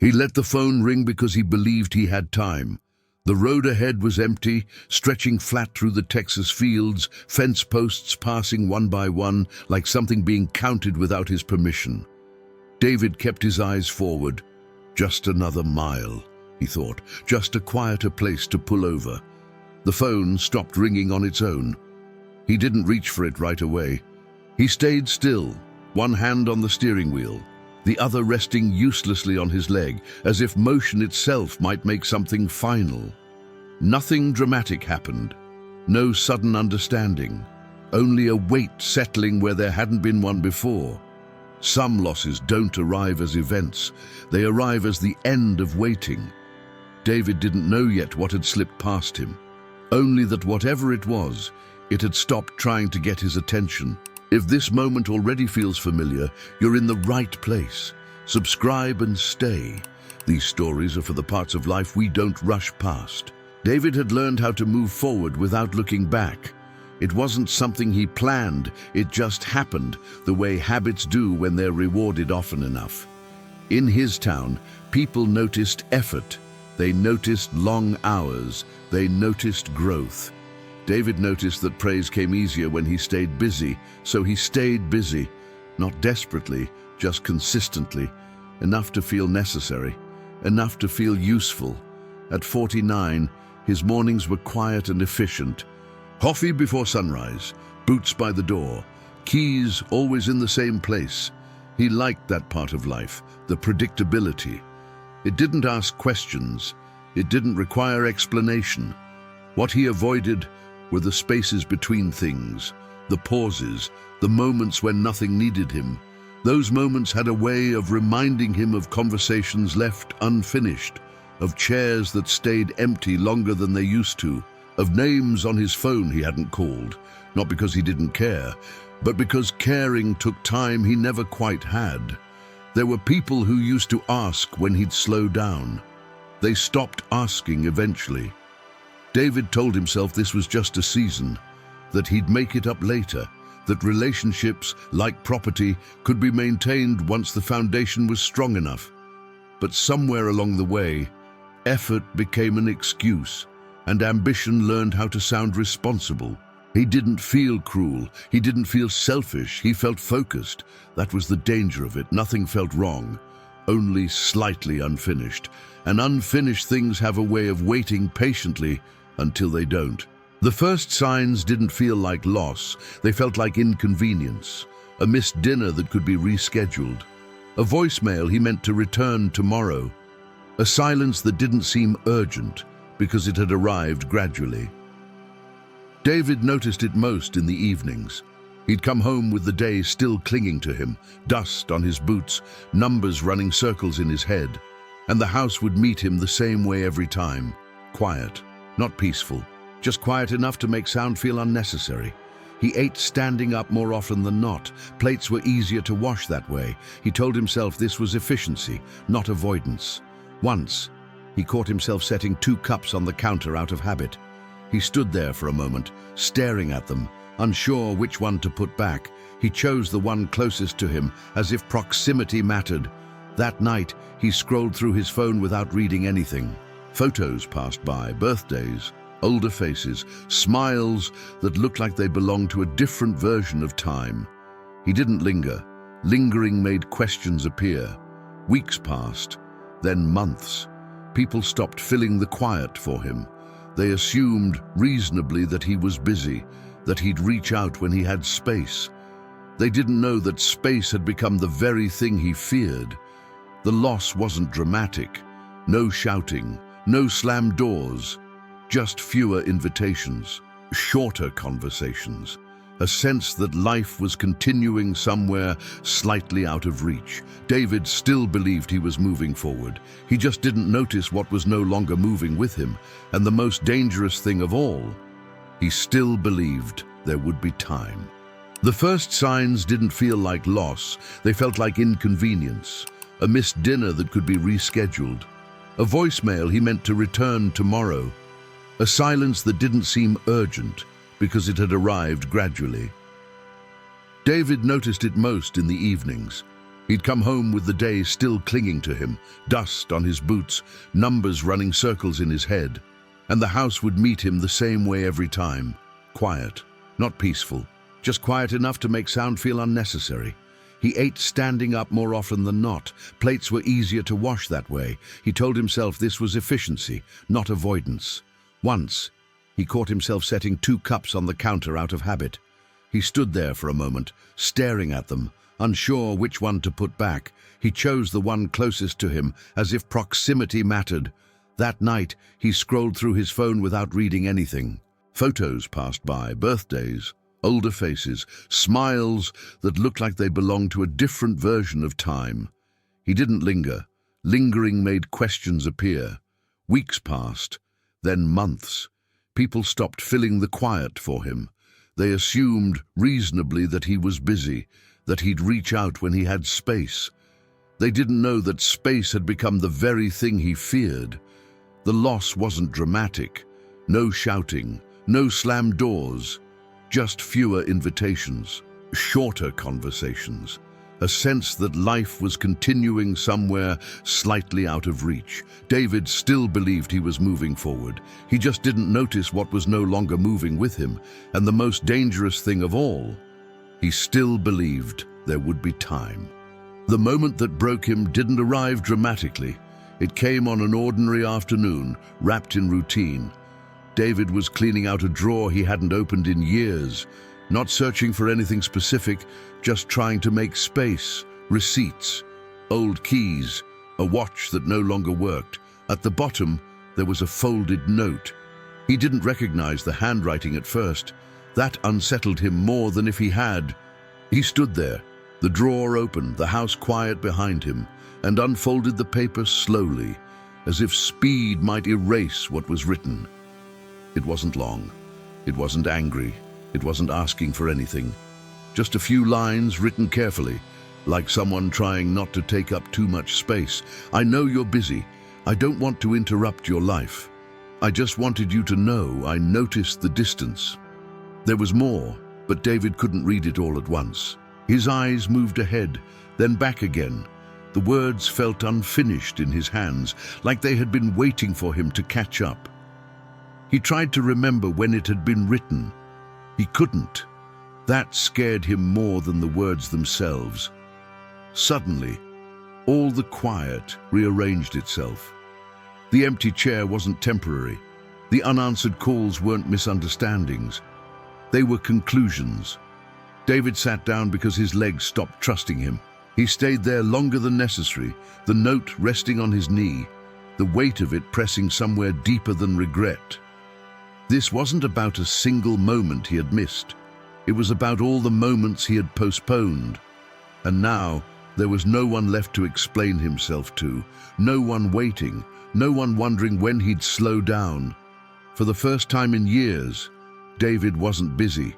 He let the phone ring because he believed he had time. The road ahead was empty, stretching flat through the Texas fields, fence posts passing one by one like something being counted without his permission. David kept his eyes forward. Just another mile, he thought, just a quieter place to pull over. The phone stopped ringing on its own. He didn't reach for it right away. He stayed still, one hand on the steering wheel, the other resting uselessly on his leg, as if motion itself might make something final. Nothing dramatic happened. No sudden understanding. Only a weight settling where there hadn't been one before. Some losses don't arrive as events. They arrive as the end of waiting. David didn't know yet what had slipped past him. Only that whatever it was, it had stopped trying to get his attention. If this moment already feels familiar, you're in the right place. Subscribe and stay. These stories are for the parts of life we don't rush past. David had learned how to move forward without looking back. It wasn't something he planned, it just happened, the way habits do when they're rewarded often enough. In his town, people noticed effort. They noticed long hours. They noticed growth. David noticed that praise came easier when he stayed busy, so he stayed busy, not desperately, just consistently, enough to feel necessary, enough to feel useful. At 49, his mornings were quiet and efficient. Coffee before sunrise, boots by the door, keys always in the same place. He liked that part of life, the predictability. It didn't ask questions. It didn't require explanation. What he avoided were the spaces between things, the pauses, the moments when nothing needed him. Those moments had a way of reminding him of conversations left unfinished, of chairs that stayed empty longer than they used to, of names on his phone he hadn't called, not because he didn't care, but because caring took time he never quite had. There were people who used to ask when he'd slow down. They stopped asking eventually. David told himself this was just a season, that he'd make it up later, that relationships, like property, could be maintained once the foundation was strong enough. But somewhere along the way, effort became an excuse, and ambition learned how to sound responsible. He didn't feel cruel, he didn't feel selfish, he felt focused. That was the danger of it. Nothing felt wrong, only slightly unfinished. And unfinished things have a way of waiting patiently until they don't. The first signs didn't feel like loss, they felt like inconvenience. A missed dinner that could be rescheduled. A voicemail he meant to return tomorrow. A silence that didn't seem urgent because it had arrived gradually. David noticed it most in the evenings. He'd come home with the day still clinging to him, dust on his boots, numbers running circles in his head. And the house would meet him the same way every time. Quiet, not peaceful, just quiet enough to make sound feel unnecessary. He ate standing up more often than not. Plates were easier to wash that way. He told himself this was efficiency, not avoidance. Once, he caught himself setting 2 cups on the counter out of habit. He stood there for a moment, staring at them, unsure which one to put back. He chose the one closest to him, as if proximity mattered. That night, he scrolled through his phone without reading anything. Photos passed by, birthdays, older faces, smiles that looked like they belonged to a different version of time. He didn't linger. Lingering made questions appear. Weeks passed, then months. People stopped filling the quiet for him. They assumed, reasonably, that he was busy, that he'd reach out when he had space. They didn't know that space had become the very thing he feared. The loss wasn't dramatic. No shouting, no slammed doors, just fewer invitations, shorter conversations, a sense that life was continuing somewhere slightly out of reach. David still believed he was moving forward. He just didn't notice what was no longer moving with him. And the most dangerous thing of all, he still believed there would be time. The first signs didn't feel like loss, they felt like inconvenience. A missed dinner that could be rescheduled. A voicemail he meant to return tomorrow. A silence that didn't seem urgent because it had arrived gradually. David noticed it most in the evenings. He'd come home with the day still clinging to him, dust on his boots, numbers running circles in his head. And the house would meet him the same way every time. Quiet, not peaceful, just quiet enough to make sound feel unnecessary. He ate standing up more often than not. Plates were easier to wash that way. He told himself this was efficiency, not avoidance. Once, he caught himself setting 2 cups on the counter out of habit. He stood there for a moment, staring at them, unsure which one to put back. He chose the one closest to him, as if proximity mattered. That night, he scrolled through his phone without reading anything. Photos passed by, birthdays, older faces, smiles that looked like they belonged to a different version of time. He didn't linger. Lingering made questions appear. Weeks passed, then months. People stopped filling the quiet for him. They assumed, reasonably, that he was busy, that he'd reach out when he had space. They didn't know that space had become the very thing he feared. The loss wasn't dramatic. No shouting, no slammed doors, just fewer invitations, shorter conversations, a sense that life was continuing somewhere slightly out of reach. David still believed he was moving forward. He just didn't notice what was no longer moving with him. And the most dangerous thing of all, he still believed there would be time. The moment that broke him didn't arrive dramatically. It came on an ordinary afternoon, wrapped in routine. David was cleaning out a drawer he hadn't opened in years, not searching for anything specific, just trying to make space. Receipts, old keys, a watch that no longer worked. At the bottom, there was a folded note. He didn't recognize the handwriting at first. That unsettled him more than if he had. He stood there, the drawer open, the house quiet behind him, and unfolded the paper slowly, as if speed might erase what was written. It wasn't long. It wasn't angry. It wasn't asking for anything. Just a few lines written carefully, like someone trying not to take up too much space. I know you're busy. I don't want to interrupt your life. I just wanted you to know I noticed the distance. There was more, but David couldn't read it all at once. His eyes moved ahead, then back again. The words felt unfinished in his hands, like they had been waiting for him to catch up. He tried to remember when it had been written. He couldn't. That scared him more than the words themselves. Suddenly, all the quiet rearranged itself. The empty chair wasn't temporary. The unanswered calls weren't misunderstandings. They were conclusions. David sat down because his legs stopped trusting him. He stayed there longer than necessary, the note resting on his knee, the weight of it pressing somewhere deeper than regret. This wasn't about a single moment he had missed. It was about all the moments he had postponed. And now, there was no one left to explain himself to, no one waiting, no one wondering when he'd slow down. For the first time in years, David wasn't busy.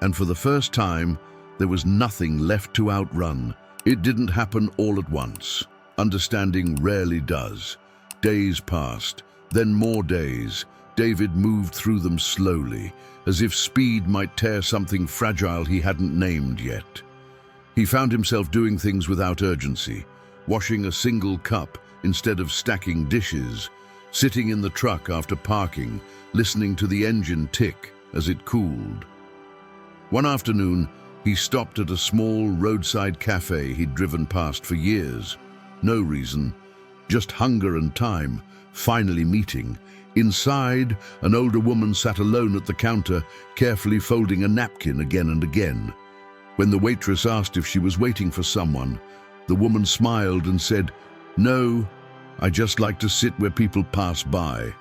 And for the first time, there was nothing left to outrun. It didn't happen all at once. Understanding rarely does. Days passed, then more days. David moved through them slowly, as if speed might tear something fragile he hadn't named yet. He found himself doing things without urgency, washing a single cup instead of stacking dishes, sitting in the truck after parking, listening to the engine tick as it cooled. One afternoon, he stopped at a small roadside cafe he'd driven past for years. No reason, just hunger and time, finally meeting. Inside, an older woman sat alone at the counter, carefully folding a napkin again and again. When the waitress asked if she was waiting for someone, the woman smiled and said, "No, I just like to sit where people pass by."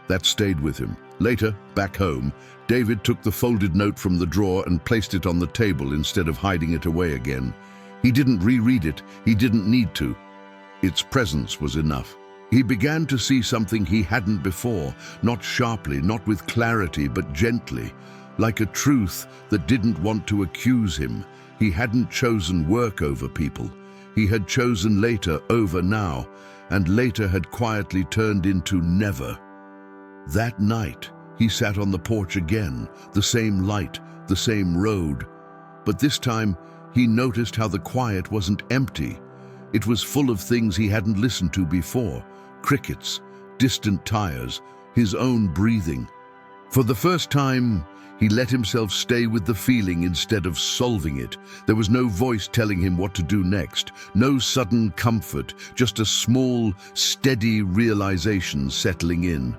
That stayed with him. Later, back home, David took the folded note from the drawer and placed it on the table instead of hiding it away again. He didn't reread it. He didn't need to. Its presence was enough. He began to see something he hadn't before, not sharply, not with clarity, but gently, like a truth that didn't want to accuse him. He hadn't chosen work over people. He had chosen later over now, and later had quietly turned into never. That night, he sat on the porch again, the same light, the same road. But this time, He noticed how the quiet wasn't empty. It was full of things he hadn't listened to before: crickets, distant tires, his own breathing. For the first time, he let himself stay with the feeling instead of solving it. There was no voice telling him what to do next, no sudden comfort, just a small, steady realization settling in.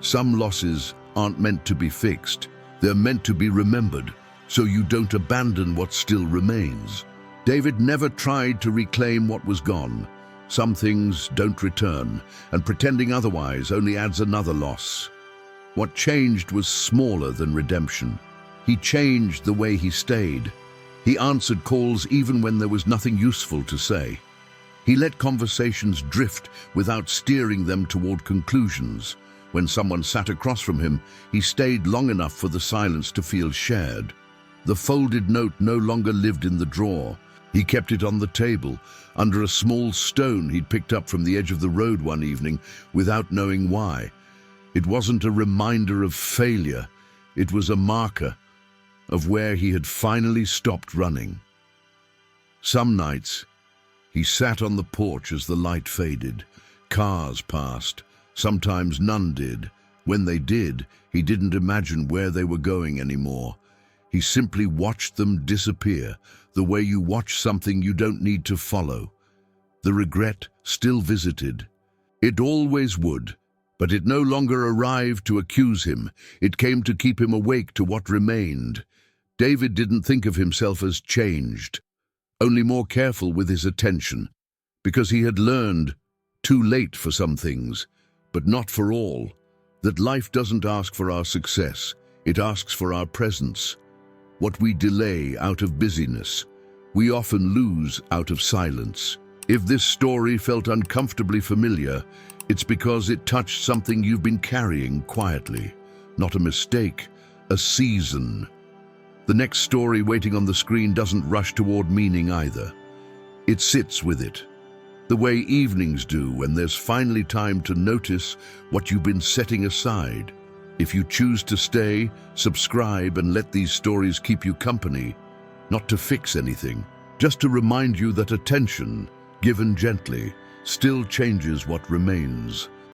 Some losses aren't meant to be fixed. They're meant to be remembered, so you don't abandon what still remains. David never tried to reclaim what was gone. Some things don't return, and pretending otherwise only adds another loss. What changed was smaller than redemption. He changed the way he stayed. He answered calls even when there was nothing useful to say. He let conversations drift without steering them toward conclusions. When someone sat across from him, he stayed long enough for the silence to feel shared. The folded note no longer lived in the drawer. He kept it on the table, under a small stone he'd picked up from the edge of the road one evening without knowing why. It wasn't a reminder of failure. It was a marker of where he had finally stopped running. Some nights, he sat on the porch as the light faded. Cars passed. Sometimes none did. When they did, he didn't imagine where they were going anymore. He simply watched them disappear, the way you watch something you don't need to follow. The regret still visited. It always would. But it no longer arrived to accuse him. It came to keep him awake to what remained. David didn't think of himself as changed, only more careful with his attention, because he had learned, too late for some things, but not for all, that life doesn't ask for our success, it asks for our presence. What we delay out of busyness, we often lose out of silence. If this story felt uncomfortably familiar, it's because it touched something you've been carrying quietly. Not a mistake, a season. The next story waiting on the screen doesn't rush toward meaning either. It sits with it, the way evenings do when there's finally time to notice what you've been setting aside. If you choose to stay, subscribe and let these stories keep you company, not to fix anything, just to remind you that attention, given gently, still changes what remains.